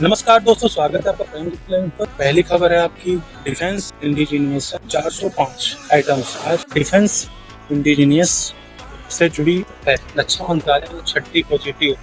नमस्कार दोस्तों, स्वागत है आपका प्राइम डिस्प्ले पर। पहली खबर है आपकी डिफेंस इंडिजीनियस 405 आइटम्स। आज डिफेंस इंडिजीनियस से जुड़ी है। रक्षा मंत्रालय ने छठी positive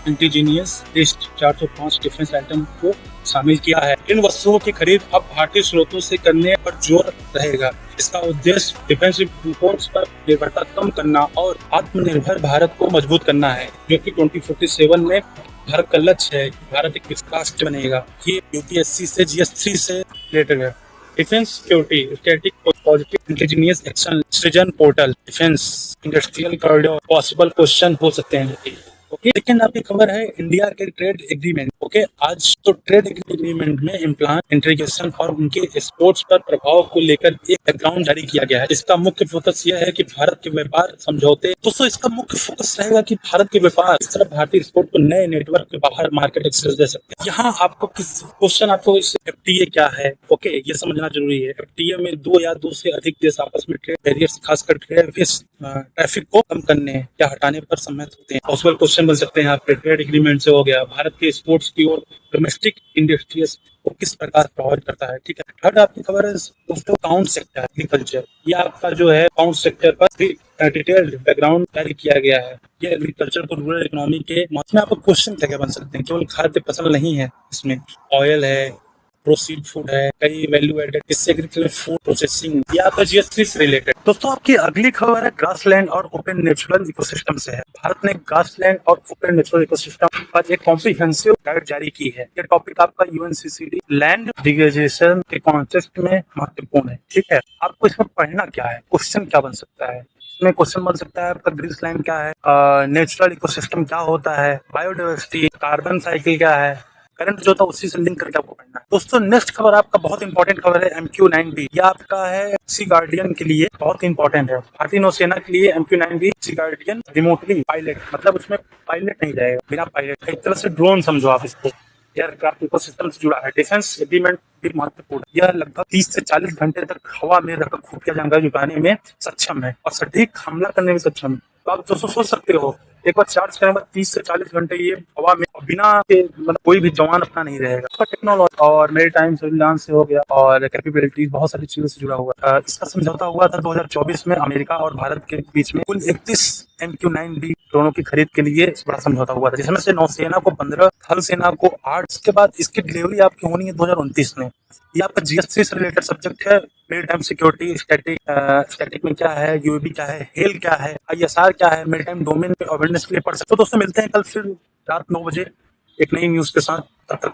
indigenous list 405 defence item को शामिल किया है। इन वस्तुओं की खरीद अब भारतीय स्रोतों से करने पर जोर रहेगा। इसका उद्देश्य डिफेंस इंपोर्ट्स पर निर्भरता कम करना और आत्मनिर्भर भारत को मजबूत करना है, जो कि 2047 में भारत का लक्ष्य है। भारत एक विकसित राष्ट्र बनेगा। ये यूपीएससी से GS3 से रिलेटेड है। Defence security static positive indigenous action Srijan portal defence industrial corridor possible question हो सकते हैं। ओके, लेकिन आपकी खबर है इंडिया के ट्रेड एग्रीमेंट। ओके, आज तो ट्रेड एग्रीमेंट में इम्प्लांट इंटीग्रेशन और उनके एक्सपोर्ट्स पर प्रभाव को लेकर एक बैकग्राउंड जारी किया गया है। इसका मुख्य फोकस यह है कि भारत के व्यापार समझौते दोस्तों इसका मुख्य फोकस रहेगा कि भारत के व्यापार इस तरह भारतीय एक्सपोर्ट को नए नेटवर्क के बाहर मार्केट एक्सेस दे सकते हैं। यहाँ आपको किस क्वेश्चन आपको FTA क्या है, ओके, ये समझना जरूरी है। FTA में दो या दो से अधिक देश आपस में ट्रेड बैरियर्स, खासकर ट्रैफिक को कम करने या हटाने पर सहमत होते हैं। पॉसिबल क्वेश्चन बन सकते हैं आपके ट्रेड एग्रीमेंट से हो गया भारत के स्पोर्ट्स की और डोमेस्टिक इंडस्ट्रीज को किस प्रकार प्रभावित करता है। ठीक है, थर्ड आपकी खबर है दोस्तों अकाउंट सेक्टर एग्रीकल्चर। ये आपका जो है अकाउंट सेक्टर पर डिटेल्ड बैकग्राउंड जारी किया गया है। ये एग्रीकल्चर को रूरल इकोनॉमी के में आपको क्वेश्चन क्या बन सकते हैं। केवल खाद्य फसल नहीं है, इसमें ऑयल है, प्रोसीड फूड है, कई वैल्यू एडेड इससे एग्रीकल्चर फूड प्रोसेसिंग, ये आपका GS3 से रिलेटेड। दोस्तों आपकी अगली खबर है ग्रासलैंड और ओपन नेचुरल इकोसिस्टम से है। भारत ने ग्रासलैंड और ओपन नेचुरल इकोसिस्टम पर एक कॉम्प्रिहेंसिव गाइड जारी की है। ये टॉपिक आपका UNCCD लैंड डिग्रेडेशन के कॉन्टेक्स्ट में महत्वपूर्ण है। ठीक है, आपको इसमें पढ़ना क्या है, क्वेश्चन क्या बन सकता है। इसमें क्वेश्चन बन सकता है आपका ग्रासलैंड क्या है, नेचुरल इकोसिस्टम क्या होता है, बायोडाइवर्सिटी, कार्बन साइकिल क्या है, करंट जो था उसी से लिंक करके आपको पढ़ना है। दोस्तों नेक्स्ट खबर आपका बहुत इंपॉर्टेंट खबर है MQ-9B। ये आपका है सी गार्डियन के लिए बहुत इंपॉर्टेंट है। भारतीय नौसेना के लिए MQ-9B सी गार्डियन रिमोटली पायलट, मतलब उसमें पायलट नहीं जाएगा, बिना पायलट, एक तरह से ड्रोन समझो आप इसको। एयरक्राफ्ट इकोसिस्टम से जुड़ा है। डिफेंस एग्रीमेंट भी महत्वपूर्ण है। यह लगभग 30 से 40 घंटे तक हवा में रखकर खुफिया जानकारी जुटाने में सक्षम है और सटीक हमला करने में सक्षम है। तो आप दोस्तों सोच सकते हो, एक बार चार्ज करने के बाद 30 से 40 घंटे ये हवा में बिना के मतलब कोई भी जवान अपना नहीं रहेगा। टेक्नोलॉजी और मेरी टाइम सर्विलांस से हो गया और कैपेबिलिटीज बहुत सारी चीजों से जुड़ा हुआ है। इसका समझौता हुआ था 2024 में अमेरिका और भारत के बीच में। कुल 31 MQ-9B ड्रोनों की खरीद के लिए बड़ा समझौता हुआ था, जिसमें से नौसेना को 15, थल सेना को 8। इसके बाद इसकी डिलीवरी आपकी होनी है 2029 में। ये आपका GS3 से रिलेटेड सब्जेक्ट है। मेरीटाइम सिक्योरिटी स्टैटिक में क्या है, UAV क्या है, हेल क्या है, ISR क्या है, मेरीटाइम डोमेन पे अवेयरनेस के लिए पढ़ सकते हो। तो दोस्तों मिलते हैं कल फिर रात 9 बजे एक नई न्यूज के साथ। तब तक